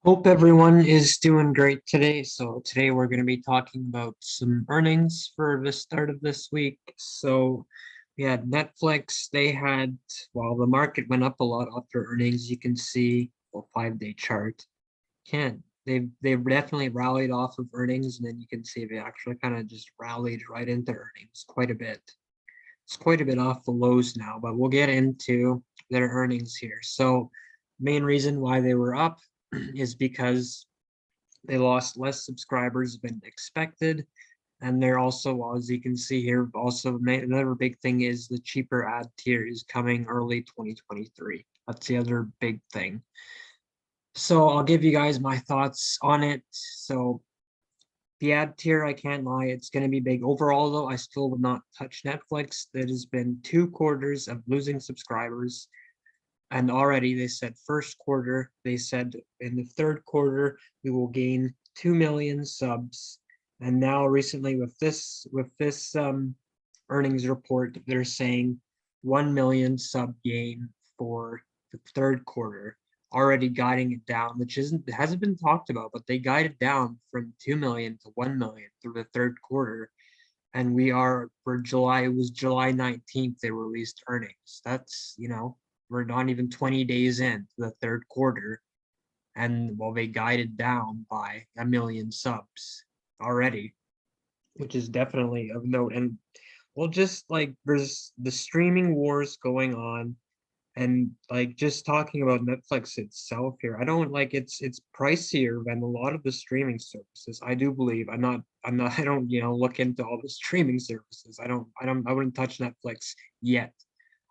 Hope everyone is doing great today. So today we're going to be talking about some earnings for the start of this week. So we had Netflix. While the market went up a lot after earnings, you can see a 5-day chart. They've definitely rallied off of earnings, and then you can see they actually kind of just rallied right into earnings quite a bit. It's quite a bit off the lows now, but we'll get into their earnings here. So main reason why they were up is because they lost less subscribers than expected. And they're also, as you can see here, also another big thing is the cheaper ad tier is coming early 2023. That's the other big thing. So I'll give you guys my thoughts on it. So the ad tier, I can't lie, it's going to be big. Overall, though, I still would not touch Netflix. That has been 2 quarters of losing subscribers. And already they said first quarter, they said in the third quarter, we will gain 2 million subs. And now recently with this earnings report, they're saying 1 million sub gain for the third quarter, already guiding it down, which hasn't been talked about, but they guided down from 2 million to 1 million through the third quarter. And for July, it was July 19th, they released earnings. We're not even 20 days into the third quarter, and they guided down by 1 million subs already, which is definitely of note. And just like there's the streaming wars going on, and like just talking about Netflix itself here, I don't like it's pricier than a lot of the streaming services. I do believe I don't look into all the streaming services. I wouldn't touch Netflix yet.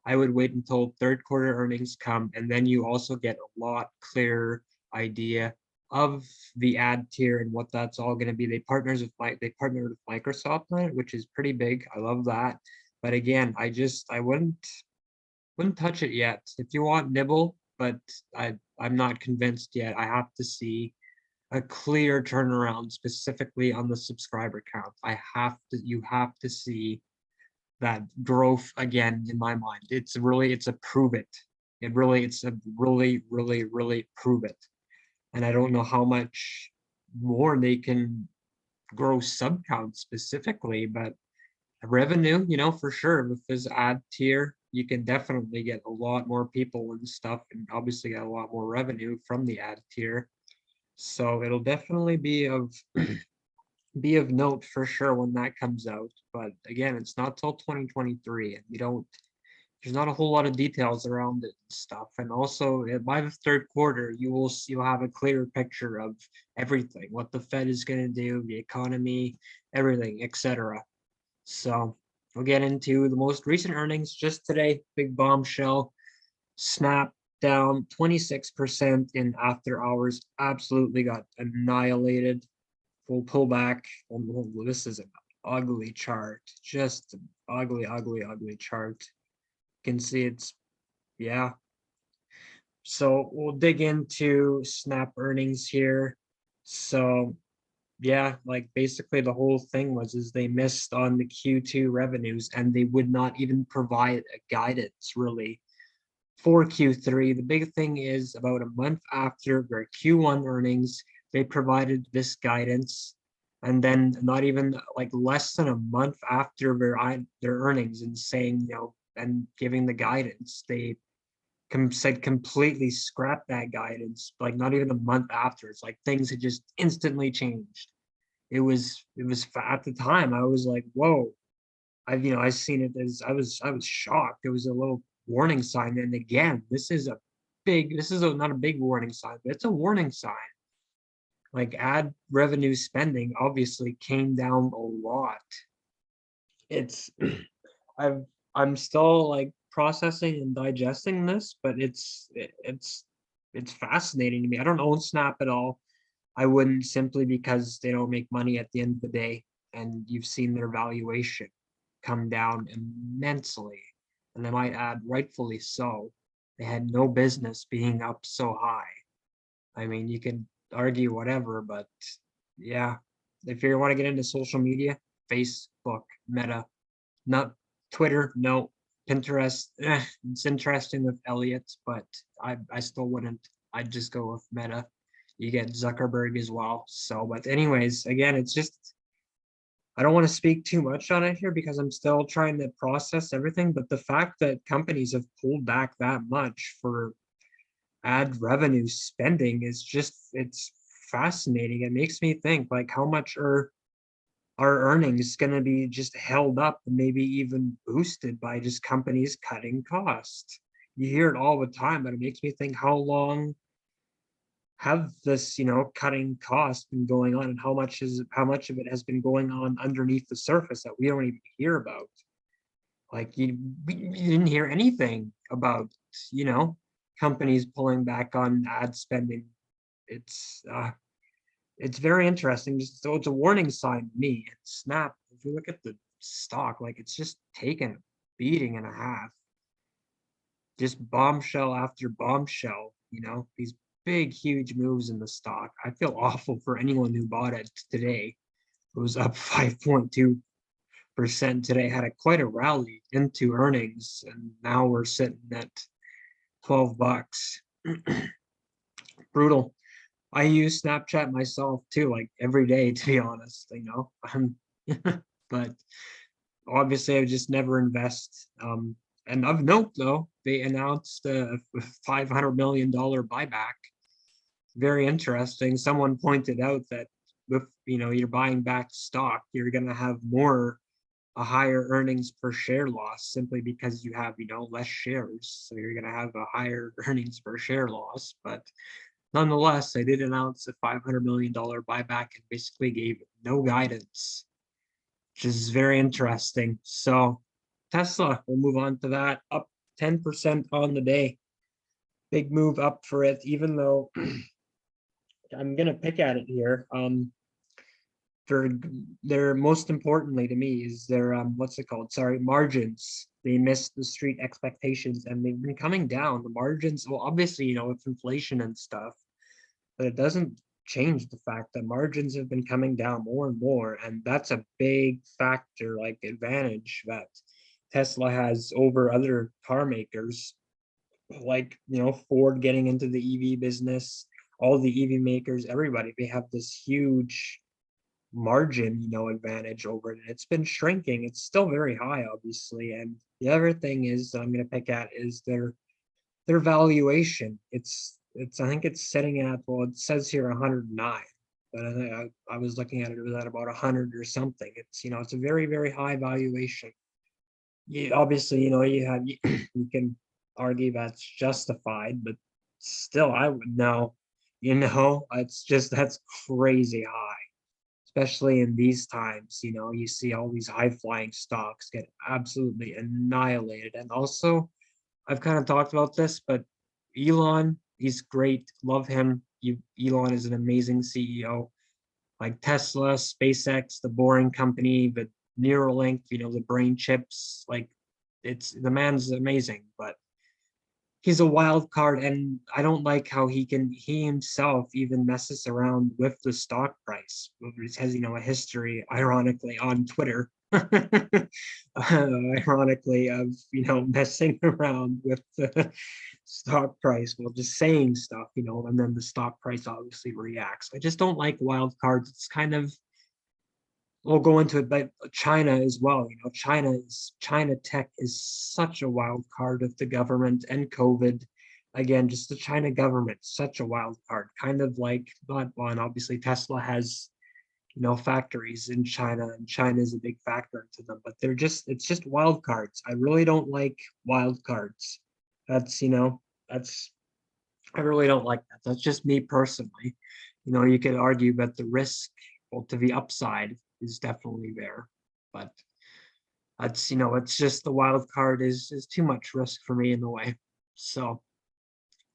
I would wait until third quarter earnings come, and then you also get a lot clearer idea of the ad tier and what that's all going to be. They partnered with Microsoft on it, which is pretty big. I love that. But again, I wouldn't touch it yet. If you want nibble, but I'm not convinced yet. I have to see a clear turnaround specifically on the subscriber count. You have to see that growth again in my mind. It's a prove it. It's a really prove it. And I don't know how much more they can grow sub count specifically, but revenue, for sure, with this ad tier, you can definitely get a lot more people and stuff, and obviously get a lot more revenue from the ad tier. So it'll definitely be of note for sure when that comes out. But again, it's not till 2023, and there's not a whole lot of details around it and stuff. And also by the third quarter, you'll have a clearer picture of everything, what the Fed is going to do, the economy, everything, etc. So we'll get into the most recent earnings just today. Big bombshell. Snap down 26% in after hours. Absolutely got annihilated. Full pullback. This is an ugly chart. Just an ugly chart. You can see yeah. So we'll dig into Snap earnings here. So yeah, like basically the whole thing is they missed on the Q2 revenues, and they would not even provide a guidance really for Q3. The big thing is about a month after their Q1 earnings, they provided this guidance, and then not even like less than a month after their earnings and saying, and giving the guidance, they said completely scrap that guidance, like not even a month after. It's like things had just instantly changed. It was at the time I was like, whoa. I seen it as I was shocked. It was a little warning sign. And again, this is not a big warning sign, but it's a warning sign. Like ad revenue spending obviously came down a lot. It's I'm still like processing and digesting this, but it's fascinating to me. I don't own Snap at all. I wouldn't, simply because they don't make money at the end of the day, and you've seen their valuation come down immensely. And I might add, rightfully so. They had no business being up so high. I mean, you can argue whatever, but yeah, if you want to get into social media, Facebook, Meta, not Twitter, no. Pinterest, it's interesting with Elliot, but I still wouldn't. I'd just go with Meta. You get Zuckerberg as well. So, but anyways, again, it's just I don't want to speak too much on it here because I'm still trying to process everything. But the fact that companies have pulled back that much for ad revenue spending is just it's fascinating. It makes me think like how much are our earnings going to be just held up and maybe even boosted by just companies cutting costs. You hear it all the time, but it makes me think how long have this, cutting costs been going on, and how much of it has been going on underneath the surface that we don't even hear about. Like we didn't hear anything about, you know, companies pulling back on ad spending. It's it's very interesting. So it's a warning sign to me. And Snap, if you look at the stock, like it's just taken a beating and a half. Just bombshell after bombshell, these big, huge moves in the stock. I feel awful for anyone who bought it today. It was up 5.2% today, had quite a rally into earnings, and now we're sitting at 12 bucks. Brutal. I use Snapchat myself too, like every day, to be honest, but obviously I just never invest. And of note, though, they announced a $500 million buyback. Very interesting. Someone pointed out that if you're buying back stock, you're going to have a higher earnings per share loss simply because you have less shares. So you're going to have a higher earnings per share loss. But nonetheless, they did announce a $500 million buyback and basically gave no guidance, which is very interesting. So Tesla, we'll move on to that, up 10% on the day. Big move up for it, even though I'm going to pick at it here. Their most importantly to me is their what's it called? Sorry, margins. They missed the street expectations and they've been coming down. The margins, well, obviously, with inflation and stuff, but it doesn't change the fact that margins have been coming down more and more, and that's a big factor, like advantage that Tesla has over other car makers, like Ford getting into the EV business, all the EV makers, everybody, they have this huge margin, advantage over it. It's been shrinking. It's still very high, obviously. And the other thing is that I'm going to pick at is their valuation. It's I think it's sitting at, well, it says here 109, but I was looking at it, it was at about 100 or something. It's a very, very high valuation. Obviously, you can argue that's justified, but still, I would know, that's crazy high, especially in these times. You see all these high flying stocks get absolutely annihilated. And also, I've kind of talked about this, but Elon, he's great. Love him. Elon is an amazing CEO. Like Tesla, SpaceX, the Boring Company, the Neuralink, the brain chips. Like the man's amazing, but he's a wild card, and I don't like how he himself even messes around with the stock price. He has, a history, ironically, on Twitter, ironically, of, messing around with the stock price, well, just saying stuff, and then the stock price obviously reacts. I just don't like wild cards. It's kind of, we'll go into it, but China as well. China tech is such a wild card with the government and COVID. Again, just the China government, such a wild card. Kind of like not one. Obviously, Tesla has factories in China, and China is a big factor to them. But it's just wild cards. I really don't like wild cards. That's that's I really don't like that. That's just me personally. You could argue that the risk, well, to the upside is definitely there, but it's just the wild card is too much risk for me in the way. So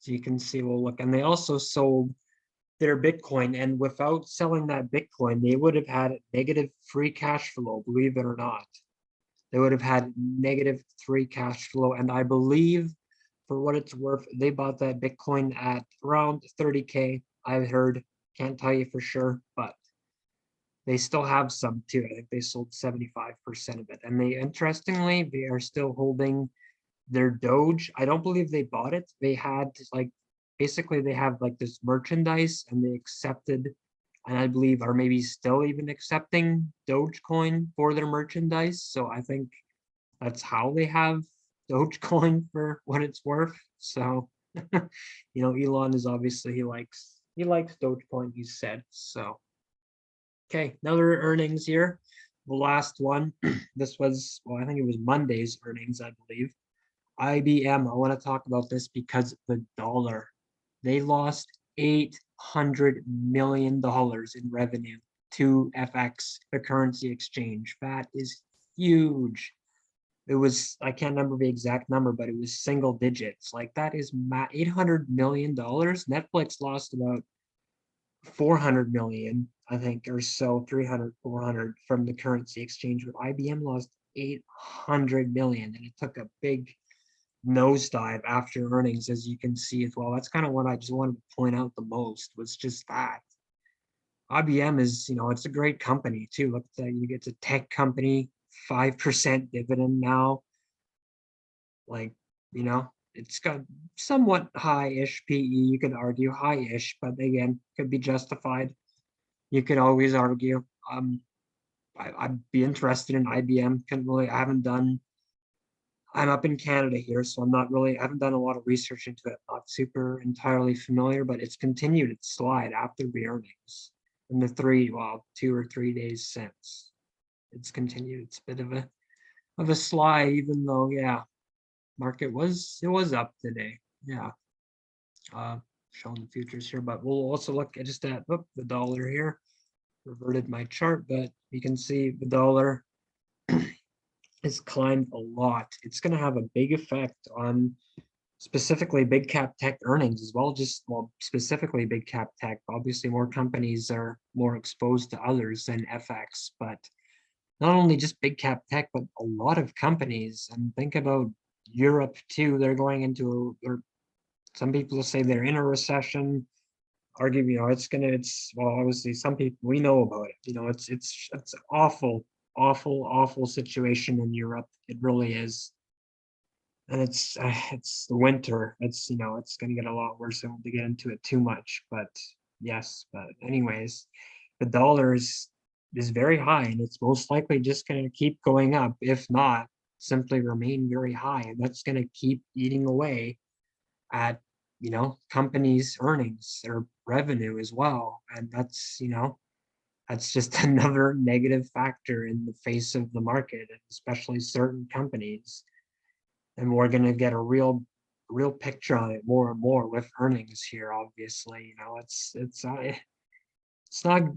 you can see, we'll look, and they also sold their Bitcoin, and without selling that Bitcoin, they would have had negative free cash flow, believe it or not. They would have had negative free cash flow, and I believe, for what it's worth, they bought that Bitcoin at around 30K. I've heard, can't tell you for sure, but they still have some too. I think they sold 75% of it. And interestingly, they are still holding their Doge. I don't believe they bought it. They had like basically they have like this merchandise and they accepted, and I believe are maybe still even accepting Dogecoin for their merchandise. So I think that's how they have Dogecoin for what it's worth. So, Elon is obviously he likes Dogecoin, he said. So, okay, another earnings here. The last one. This was, well, I think it was Monday's earnings, I believe. IBM, I want to talk about this because the dollar. They lost $800 million in revenue to FX, the currency exchange. That is huge. It was, I can't remember the exact number, but it was single digits. Like that is $800 million. Netflix lost about 400 million, I think, or so, 300, 400 from the currency exchange. But IBM lost 800 million, and it took a big nosedive after earnings, as you can see as well. That's kind of what I just wanted to point out the most, was just that. IBM is, it's a great company too. Look at that, it's a tech company, 5% dividend now. Like, it's got somewhat high-ish PE, you could argue, high-ish, but again, could be justified. You could always argue. I'd be interested in IBM. I'm up in Canada here, so I haven't done a lot of research into it. Not super entirely familiar, but it's continued its slide after the earnings in the 2 or 3 days since. It's continued. It's a bit of a slide, even though, yeah, market was up today. Yeah. Showing the futures here, but we'll also look at the dollar here. Reverted my chart, but you can see the dollar has climbed a lot. It's going to have a big effect on specifically big cap tech earnings as well. Specifically big cap tech. Obviously, more companies are more exposed to others than FX, but not only just big cap tech, but a lot of companies. And think about Europe too. They're going into, or some people say they're in a recession. Argue, obviously some people, we know about it. It's awful, awful, awful situation in Europe. It really is. And it's the winter. It's going to get a lot worse. I won't get into it too much, but yes. But anyways, the dollar is very high, and it's most likely just going to keep going up, if not simply remain very high, and that's going to keep eating away at companies' earnings or revenue as well. And that's just another negative factor in the face of the market, and especially certain companies. And we're going to get a real picture on it more and more with earnings here. Obviously,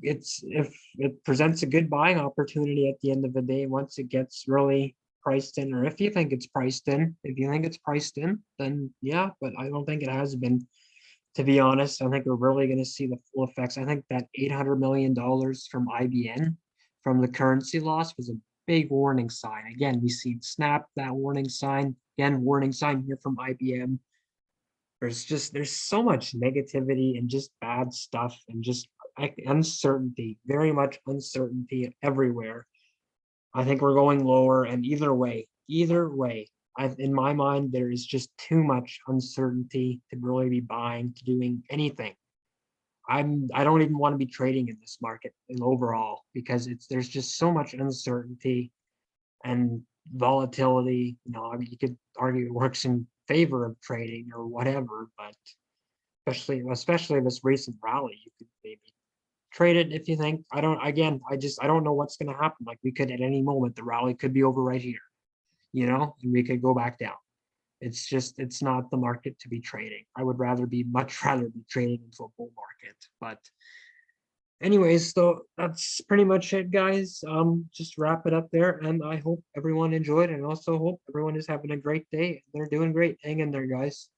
if it presents a good buying opportunity at the end of the day, once it gets really priced in, or if you think it's priced in, then yeah, but I don't think it has been, to be honest. I think we're really going to see the full effects. I think that $800 million from IBM from the currency loss was a big warning sign. Again, we see Snap, that warning sign, again, warning sign here from IBM. There's so much negativity and just bad stuff and just uncertainty, very much uncertainty everywhere. I think we're going lower, and either way, in my mind, there is just too much uncertainty to really be buying, to doing anything. I don't even want to be trading in this market in overall, because there's just so much uncertainty and volatility. You could argue it works in favor of trading or whatever, but especially this recent rally, you could maybe trade it if you think. I don't know what's going to happen. Like, we could at any moment, the rally could be over right here, and we could go back down. It's not the market to be trading. I would much rather be trading into a bull market. But anyways, so that's pretty much it, guys. Just wrap it up there, and I hope everyone enjoyed, and also hope everyone is having a great day. They're doing great. Hang in there, guys.